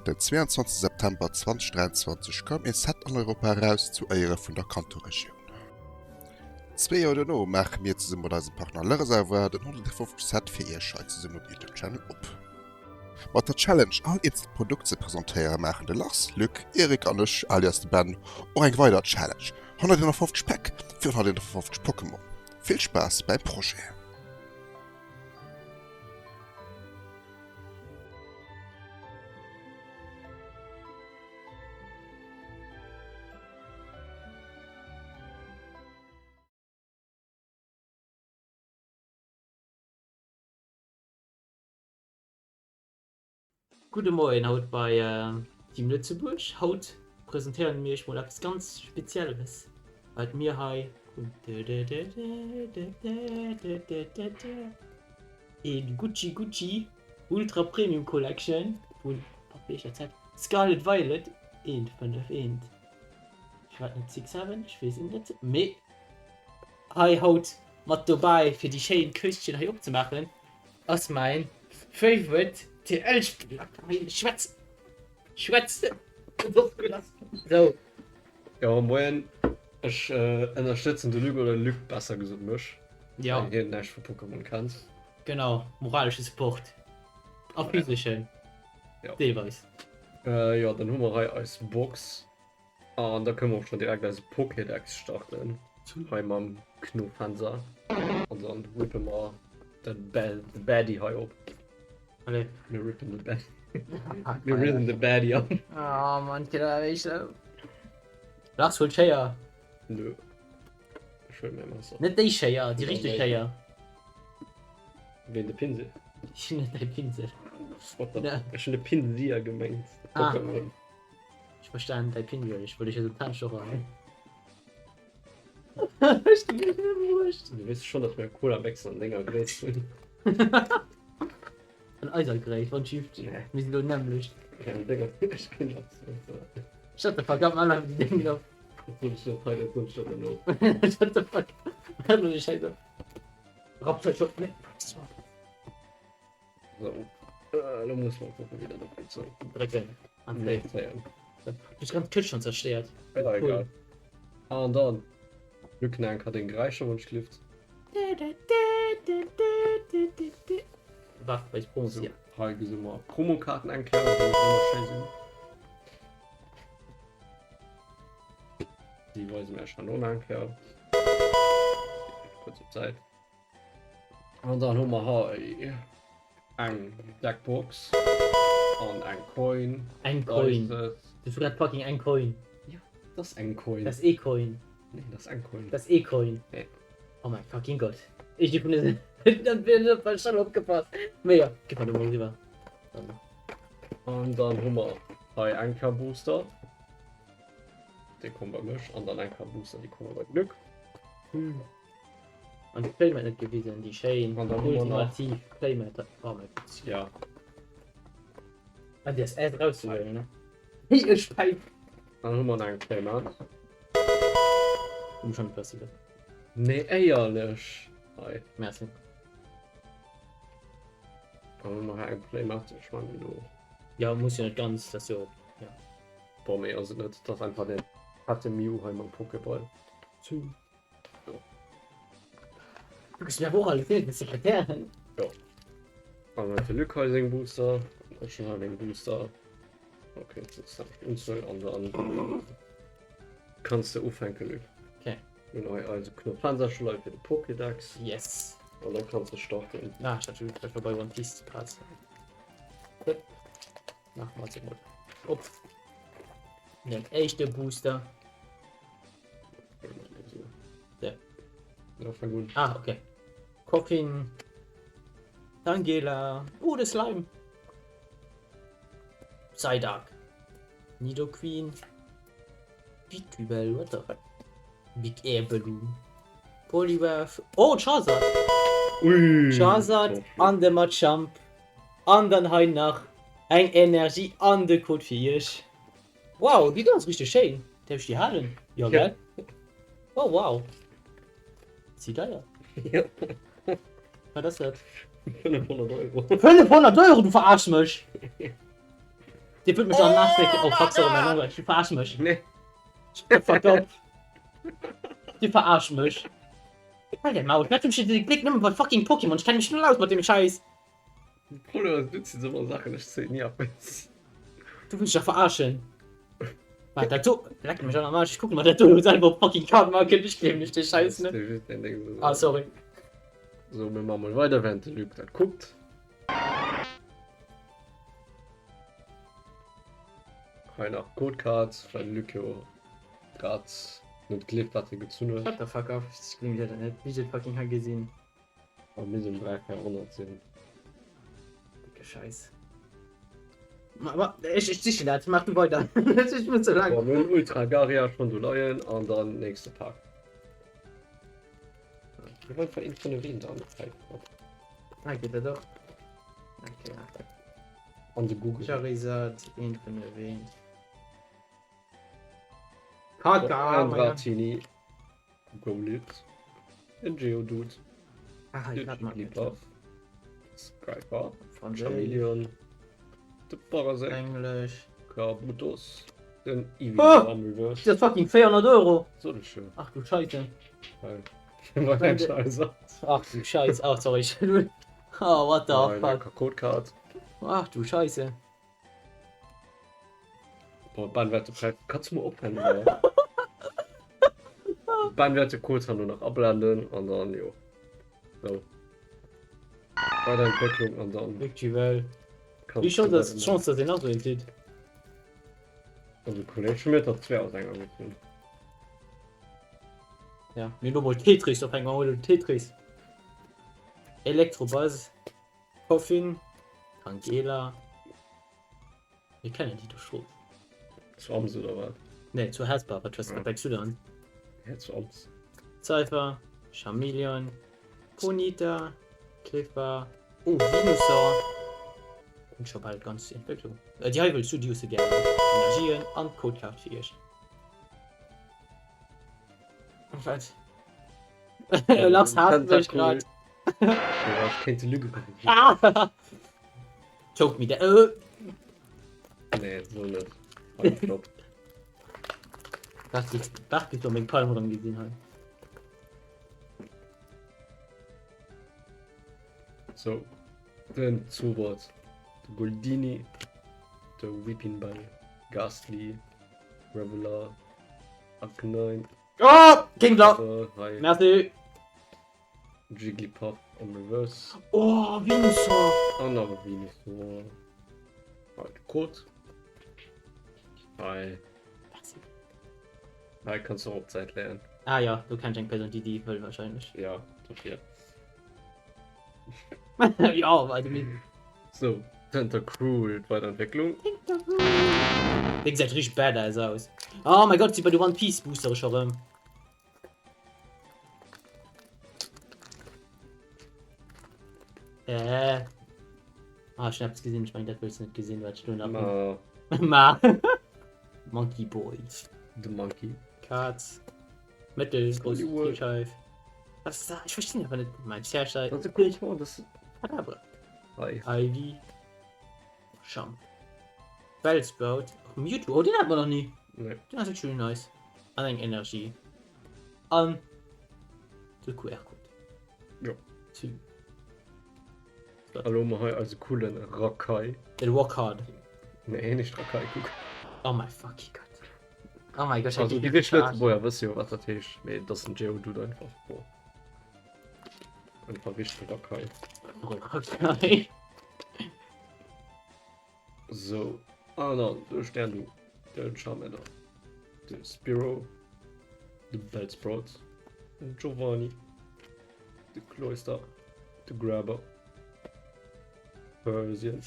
Den 22. September 2023 kam ein Set an Europa raus zu Ehren von der Kantoregion. 2 Jahre danach machen wir zusammen mit unserem Partner Lereservoir den 150 Set für ihr Scheiß zusammen auf YouTube-Channel ab. Mit der Challenge, all jetzt Produkte zu präsentieren, machen der Lars, Luc, Erik und ich, alias der Ben, auch eine weitere Challenge. 150 Pack für 150 Pokémon. Viel Spaß beim Projekt. Guten Morgen, haut bei Team Lützeburg. Haut präsentieren wir mal etwas ganz Spezielles. Halt mir hi in Gucci Ultra Premium Collection und Scarlet Violet in 5 End. Ich weiß nicht 6-7, ich weiß nicht. Me hi haut mit dabei für die schönen Küstchen hier aufzumachen. Aus mein Favorite TL-Spiel. Schwätze. So. Ja, moin. Ich unterstütze den Lüge oder Lüg besser gesagt mich. Ja. Weil hier nicht für Pokémon kannst. Genau. Moralischer Support. Auf Ja. schön. Ja. Deweis. Ja, dann haben wir hier als Box. Und da können wir auch schon direkt als Pokédex starten. Hier mit dem Knufhansa. Und dann rippen wir den Baddie hier ab. Alle. Wir rippen den Baddie. Wir rippen den Baddie ab. Oh Mann, klar, ich so. Lars holt Shea. Nö. Ich will mir mal so. Nicht die Shea, die Ja, richtige nein. Shea. Wen der Pinsel? Ich nicht dein Pinsel. What the? Ja. Ich habe eine Pinsel gemeint. Ah. Pokémon. Ich verstand dein Pinsel. Ich wollte dich als Tanzstocher haben. Du weißt schon, dass wir Cola wechseln und länger gewesen sind. Ein Eisergerät von Shift. Nee. Wir sind doch nämlich. Ja, Digga, ich bin das. Shut the fuck up, alle die Dinge noch. Shut Shut the fuck. Hallo, die Scheiße. Raptor schon. Ne. So. Da muss man gucken, wie der noch geht. So. Direkt rein. Nee, Du bist ganz Tisch schon zerstört. ja, egal. Ah, und dann. Lückenank hat den Greicherwunsch geliftet. Wach, weil ich Promos So, hier. heute sind wir Promokarten anklären, die immer scheiße. Die wollen wir schon ohne anklären. Kurze Zeit. Und dann haben wir hier ein Deckbox und ein Coin. Ein Da Coin. ist es. Du hast fucking ein Coin. Das ist ein Coin. Das E-Coin. Nee, das ist ein Coin. Das E-Coin. Nee. Oh mein fucking Gott. Ich bin dann bin ich schon aufgepasst. Mega. Gib mal mal rüber. Und dann haben wir ein Anker-Booster. Den kommen bei mich. Und dann Anker-Booster, die kommen bei Glück. Und Playmat nicht gewesen. Die Shane. Und dann haben wir noch- Ultimativ. Playmat. Oh mein Gott. Ja. Ah, der ist erst rauszuholen, ne? Ich Speib. Dann haben wir einen Playmat. Schon passiert. Nee, ehrlich. Hi. Merci. Dann haben wir einen Playmat. Ich meine, du. Ja, muss ja nicht ganz. Das so. Boah, mir also nicht. Das ist einfach der hatte Mew heim am Pokéball. Du bist ja wohl alles mit Sekretärin. Dann hat der Lückhäusing Booster. Und schon halt den Booster. Okay, jetzt ist das Insel. Und dann kannst du aufhängen, Glück. Okay. Genau, also Knopfhansa-Schule für den Pokédex. Yes. Und dann kannst du starten. Ah, ich dachte, du bist bei One Piece Parts. Mach mal so gut. Ups. Den echte Booster. Der. Ja, voll gut. Ah, okay. Coffin. Angela. Oh, das Slime. Psyduck. Nidoqueen. Big what the fuck? Big Air Balloon. Poliwrath. Oh, Charizard. Ui! Charizard an der Machamp. An den Hain nach. Eng Energie an der Code 4. Wow, die ganz richtig schön. Der ist die Hallen. Ja, Ja. gell? Oh, wow. Sieht da ja. Ja, Was das jetzt? 500 Euro. 500 Euro, du verarschst mich. Die wird mich schon nachdenken. Oh fuck, sorry, mein Mann, die verarschen mich. Nee. Fuck up. Die verarschen mich. Alter, Maus, ich hab den Klick nimmer bei fucking Pokémon. Ich kann nicht schnell aus mit dem Scheiß. Bruder, du nützt so eine Sache, ich sehe nie ab. Du willst mich doch verarschen. Warte, du, leck mich an der Marsch. Ich guck mal, der du selber fucking Kartenmarke nicht kleben, nicht den Scheiß, ne? Ah, sorry. So, wir machen mal weiter, während der Luke das guckt. Keine Codecards, von Luke gerade mit Clipplatte gezündet. Shut the fuck up. Ich bin wieder nicht. Wie ich fucking halt gesehen. Und wir sind 300 sind. Dicke Scheiß. Aber ich sicher, das mach du weiter. Das ist mir zu lang. Aber mit Ultra Garia schon du Leuen und dann nächster Tag. Wir wollen für ihn von der Wind angezeigt. Ah, geht er doch. Okay, okay. Und die Google. Charizard, Infinite Wind. Kaka, Ein Dratini. Golitz. Ein Geodude. Ach, ich hab mal Jigglypuff. Skyper. von Chameleon. Der Parasect. Englisch. Kabutos. Den Eevee Oh! am Reverse. Das ist fucking 400 Euro. So das schön. Ach du Scheiße. Weil. War kein Scheiße. Ach du Scheiße. Ach, sorry. Oh, what the fuck. Codecard. Ach du Scheiße. Boah, Bandwerte preis. Kannst du mal aufhören, oder? Bandwerte kurz haben nur noch ablanden und dann, jo. So. Weiter Entwicklung und dann. Wirklich well. kannst Wie schon du das weiter- Chance, dass den auch so enthält. Also, Collection mit noch 2 Ausgänge mitnehmen. Ja, mir nur mal Tetris auf einmal oder Tetris. Elektrobuzz, Coffin, Angela. Wir kennen die doch schon. Zu Oms oder was? Ne, zu Herzbar, was Ja. bei Sudan. Ja, zu Oms. Cypher, Chameleon, Ponita, Clipper, Venusaur. Und schon bald ganz die Entwicklung. Die habe ich zu dir gerne. Energien und Codecard für ich. Was? Lachst hart durch gerade. Du hast keine Lüge. Ah! Choke me der. Nee, so nicht. Halt, stopp. Dachte ich doch mit Palm dran gesehen habe. So, dann Zuwort. Der Goldini, der Weeping Ball, Ghastly, Revelar, Arcanine, Oh! King Blau! Hi, Merci! Jigglypuff im Reverse, Oh, Venusaur! andere Venusaur, halt Code. Hi, hi, kannst du auch Zeit lernen. Ah ja, du kannst eine Person, die will wahrscheinlich. Ja, okay. Ja, weil du mit. So, Tentacruel, Weiterentwicklung. Der sieht richtig badass aus. Oh mein Gott, sieht bei der One Piece Booster schon rum. Ah, ich hab's gesehen, ich meine, das willst du nicht gesehen, was ich tun habe. Ma. Monkey Boy. The Monkey. Cards. Mittel, groß, Hollywood. Scheiß. Was ist da? Ich verstehe aber nicht. Mein Scherscheid. Das ist cool, ich meine, das. Aber. Hi. Ivy. Champ. Bellsprout. Mewtwo. Oh, den hat man noch nie. Nee. Den ist schön nice. An Energie. An. Der QR-Code. Ja. Zu. Hallo, mal hier also coolen Rakai. Der Walk Hard. Nee, nicht Rakai, guck. Oh mein fucking Gott. Oh mein Gott, Also, die letzte, woher wisst ihr, was das ist? Nee, das ist ein Geodude einfach. Boah. Einfach richtig Rakai. Okay. So. Ah, no, der Stern, du. Der Charmander. Der Spiro. Der Bellsprout. Der Giovanni. Der Cloyster. Der Grabber. Persian.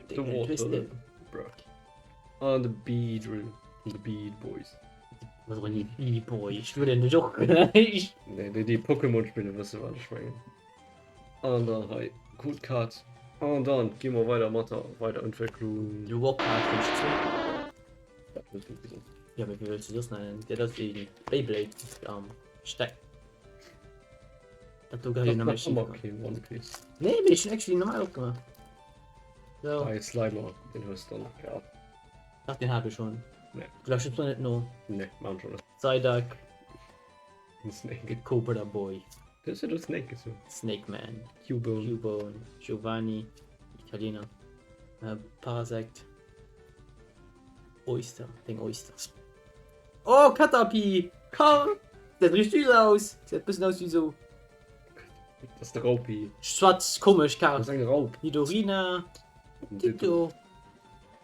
The Water. Bruh. And the Beedrill. And the Bead Boys. Was war die Boy? Ich würde nicht auch. Ich. Ne, die Pokémon-Spiele wissen was ich meine. Und dann halt Cool Card. Und dann gehen wir weiter, Mathe, Weiterentwicklung. Der Walk Hard finde ich zu. Das ist nicht so. Ja, aber wie willst du das nennen? Der das wegen Beyblade Steck. Das du gar Das nicht macht mehr immer okay, One Piece. Nee, wir schon actually normal aufgemacht. So, Bei Slimer, den hörst du dann. Ja. ach, den habe ich schon. Nee. Vielleicht stimmt noch nicht nur. Ne, machen schon. Psyduck, Ein Snake. Cobra Boy, Das ist ja der Snake, so. Snake Man, Cubone. Cubone, Giovanni, Italiener, Parasect, Oyster, den Oysters. Oh, Caterpie! Komm! Der sieht süß aus. Sieht ein bisschen aus wie so Das ist der Raupi. schwarz, komisch, Das Kar. ist ein Raub. Nidorina, Und Tito.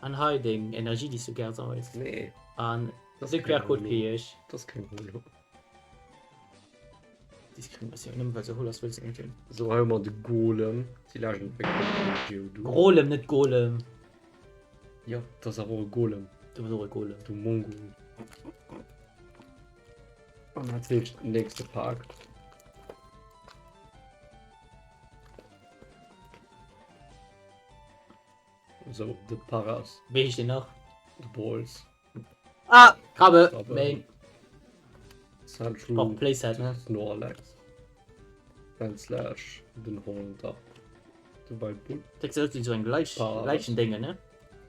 An Hiding, Energie, die so gerne sammelst. Nee, An das der ist kein Quercode Holo. kriege ich. Das ist kein Holo. Diskrimination, nimm, weil so hol, was willst du nicht. So haben wir den Golem. Die lagen weg. Golem, nicht Golem. Ja, das ist aber ein Golem. Du bist auch ein Golem. Du Mongo. Und natürlich der nächste Park. So, the Paras, Wie ich den noch? the Balls, Ah, Krabbe, Krabbe. Main. Sandshrew, Braucht Playset, ne? Snorlax, dann Slash, den Hornter, der Waldbull, Das ist so ein Paras. gleichen Dinge, ne?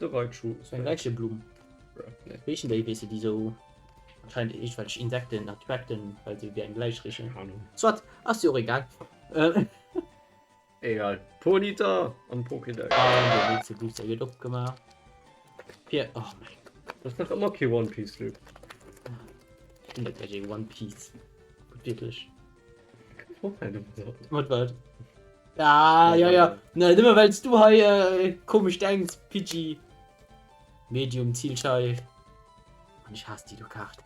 der Waldschuh, So ein gleiche Blumen. Ne, Welchen der weißt du, die so anscheinend ich, weil ich Insekten attracten, weil sie wie ein gleich riechen. keine Ahnung. So, ach so, egal. Egal. Ponita am Pokédex. Der nächste Booster wird aufgemacht. Hier, oh mein Gott, Das ist doch immer kein One Piece Loop. ich bin der gleiche One Piece. Gut, wirklich. Oh, meine Mutter. Was? Ja. Na, immer weil du hier komisch denkst, PG. Medium, Zielschei. Und ich hasse die, du Karte.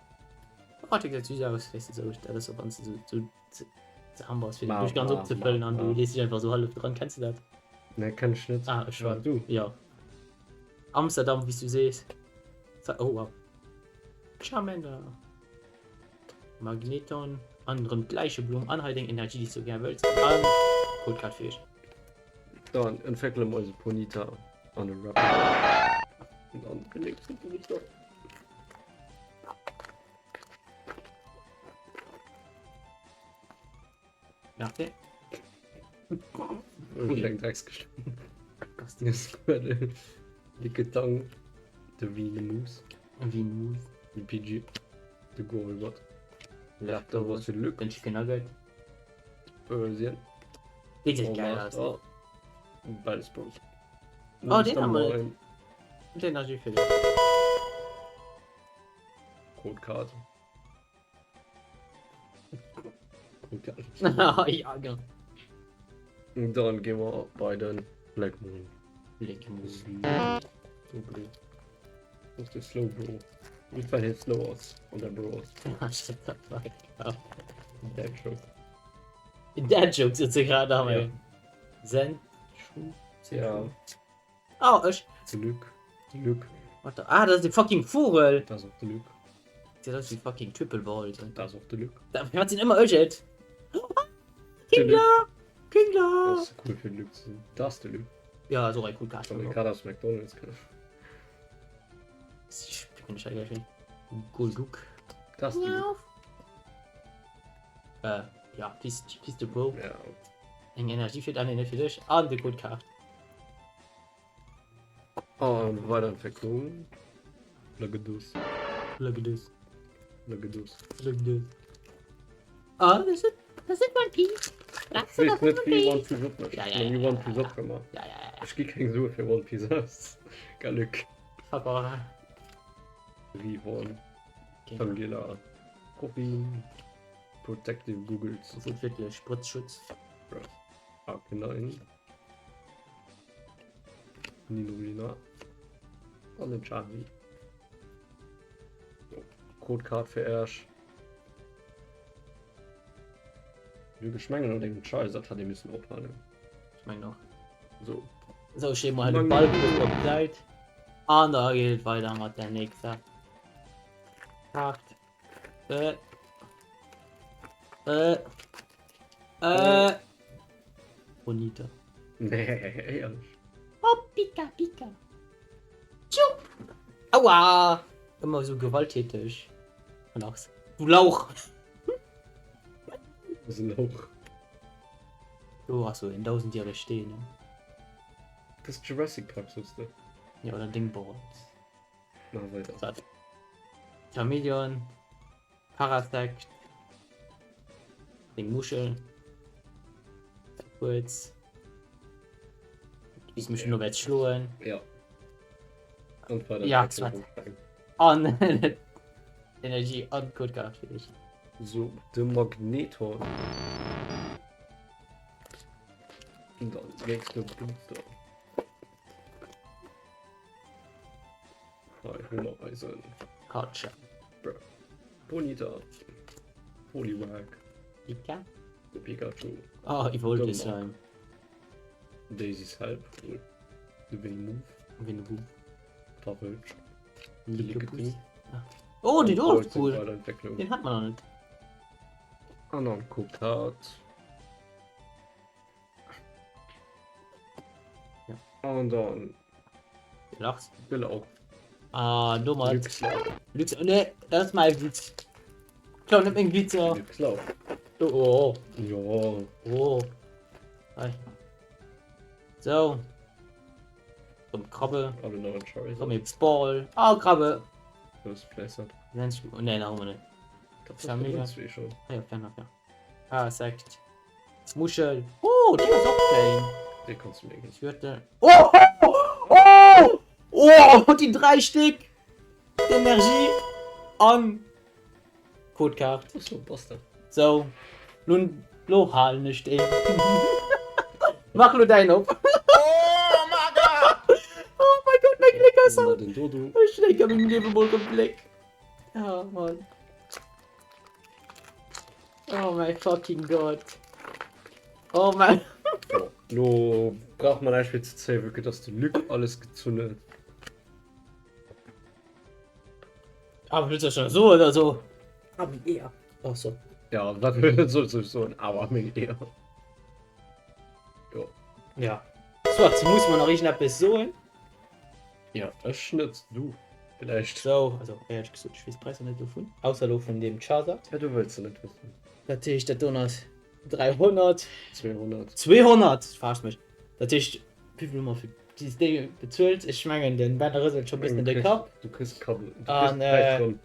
Oh, die sieht süß aus. Weißt du, so, das so ganz so haben wir es wieder nicht ganz abzufüllen an. Du lässt dich einfach so halb dran. Kennst du das? Ne, kann ich nicht. Ah, ich war. du. Ja. Amsterdam, wie du siehst. Oh, wow. Charmander. Magneton. Anderen gleiche Blumen. Anheiting Energie, die du gerne willst. An. Coldcard für ich. Dann entwickeln wir unsere Ponita an den Rapper. Und dann den nächsten Ponita. Merkt Und dann Drecksgestorben. Das ist der dicke Tang, der Wiener Moose, Wie ein Move. der PG, der Gorilbot, Ja, da was für Lück, den Chicken Nugget. Persien, Die sieht geil aus. Oh, beides Bros. Oh, den haben wir. Und den natürlich für dich. Codekarte. Codekarte. Ja, genau. Und dann gehen wir bei den Black Moon. Black Moon. So blöd. Das ist der Slow Bro. Wie fällt jetzt Slow aus? Und der Bro aus. Der Joke. Der Joke sitzt gerade da. Ja. Zen. Ja, Oh, ich. Glück. Glück. Warte. Ah, das ist der fucking Vogel. Das ist auch der Glück. Sieht aus wie fucking Triple Ball. Das ist auch der Glück. Da hat ihn immer Urgent. Kingler! Das Kingler! ist cool für Glück. Das ist der Glück. Ja, so ein cool Karte. Aber gerade aus McDonalds kann Ich bin nicht gleich hin. Golduck. das ist der Glück. Ja, Peace the Bro. Ja. Eng Energie für deine für dich. Und die Good Card. Und Weiterentwicklung. Lagedus. Look at this. Lagedus. Look at this. Ah, das ist One Piece. Das Ich ist weiß nicht, wie One Piece. Piece abmacht. Ja, Ich ja, habe nie ja, One Piece ja. abgemacht. Ja. Ich gehe kein so für One Piece aus. Geil Glück. Fuck off. Rihorn. Okay. Tangela. Rubin. Protective Googles. Das ist wirklich Spritzschutz. Arcanine. Nidorina. Und den Charlie. Codecard für Ash. Wir geschmengen und den Scheiß, das hat er müssen aufhalten. Ich meine noch. So. So, stehen wir halt den Ball auf Zeit. Und da geht weiter mit der nächste. Acht. Bonita. Nee, ehrlich. Oh, Pika, Pika. Tschup. Aua. Immer so gewalttätig. Und auch so. Du Lauch. Das ist ein Lauch. Du hast so in 1000 Jahre stehen. Ne? Das Jurassic Park suchst du. Ja, oder Dingboard. Na, weiter. So. Chameleon. Parasect. Ding Muschel. Kurz. Ich muss nur jetzt schluen. Ja. Und weiter. Ja, Wechsel- zweit. An. Energie an Code gehabt für dich. So, der Magnetor. Und dann nächste Booster. Hummereisen. Katscha. Bonita. Poliwag. Pika. Pikachu. Oh, ich wollte Dumm. es sein. Daisy's halb. The Winmove. Wenn du Farage. Lickepus. Oh, die Dorfpool. Weiterentwicklung. Den hat man noch nicht. Und dann Kokart. Ja. Und dann Du lachst. will auch Ah, dummer. Glückslau. Lüx. Ne, das ist mein Witz. Klar, nimm einen Glitzer. Glückslau. Oh, Ja. oh, oh. Hi. So. Komm, Krabbe. Alle neuen Charizard. Komm, jetzt Ball. Ah, Krabbe. Das Playset. Nennst du. Ne, haben wir nicht. Das Ja, mega. ist wie schon. Ah, ja, fernab, ja. Ah, sagt. Muschel. Oh, die ist auch klein. Den kannst du legen. Ich würde. Oh! Oh! Oh! Die 3 Stück! Energie an Codecard. Das ist so ein Buster. So. Nun, Lohal nicht, ey. Mach nur deinen auf. Oh mein Gott! Oh mein Gott, mein Klicker ist Mal auf. den Dodo. Ich denke, mit dem Nebenbull Blick. Ja, Mann. Oh mein fucking Gott. Oh mein. Ja. Lo braucht man eigentlich zu zählen, wirklich, dass du Lück alles gezündet. Aber willst du schon so oder so? Aber eher. Ach so. Ja, das wird so ein Auerming eher. Ja. Ja. So, jetzt muss man noch richtig etwas so. Ja, das schnitzt du. Vielleicht. So, also, ja, ich gesagt, ich weiß Preis nicht davon. Außer nur von dem Charizard. Ja, du willst es nicht wissen. Natürlich, der Donut 300. 200. 200! Verarsch mich. Natürlich, wie viel mal für dieses Ding bezahlt? Ich meine, den Banner ist schon ein bisschen dicker. Du kriegst Kabel. Du Ah, kriegst ne. Preisgrund.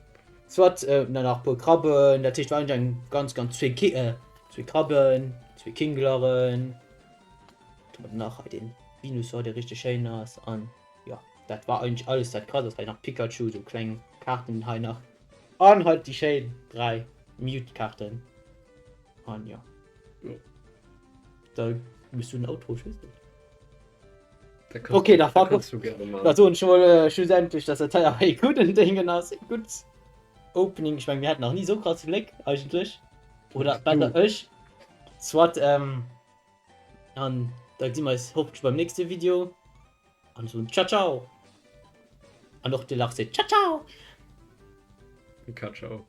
Es wird danach ein paar Krabben. Natürlich waren dann ganz, zwei Krabben, 2 Kingleren. Und nachher den Venusaur, der richtig schön ist. Und ja, das war eigentlich alles. Das krass, das war nach Pikachu, so kleine Karten halt noch. Und halt die schönen 3 Mute-Karten. Und ja. Ja. Da bist du ein Auto, weißt du? Da Okay, da fuck kannst du gerne mal. Also und schon mal schlussendlich, dass der Teil auch hey, gut in Dingen ist. Gut. Opening, ich meine, wir hatten noch nie so krass Blick, eigentlich. Oder bei der euch. Zwar, und da sehen wir es hoffentlich beim nächsten Video. Und so ein Ciao, ciao. Und auch die Lachse, ciao, ciao. Pikachu.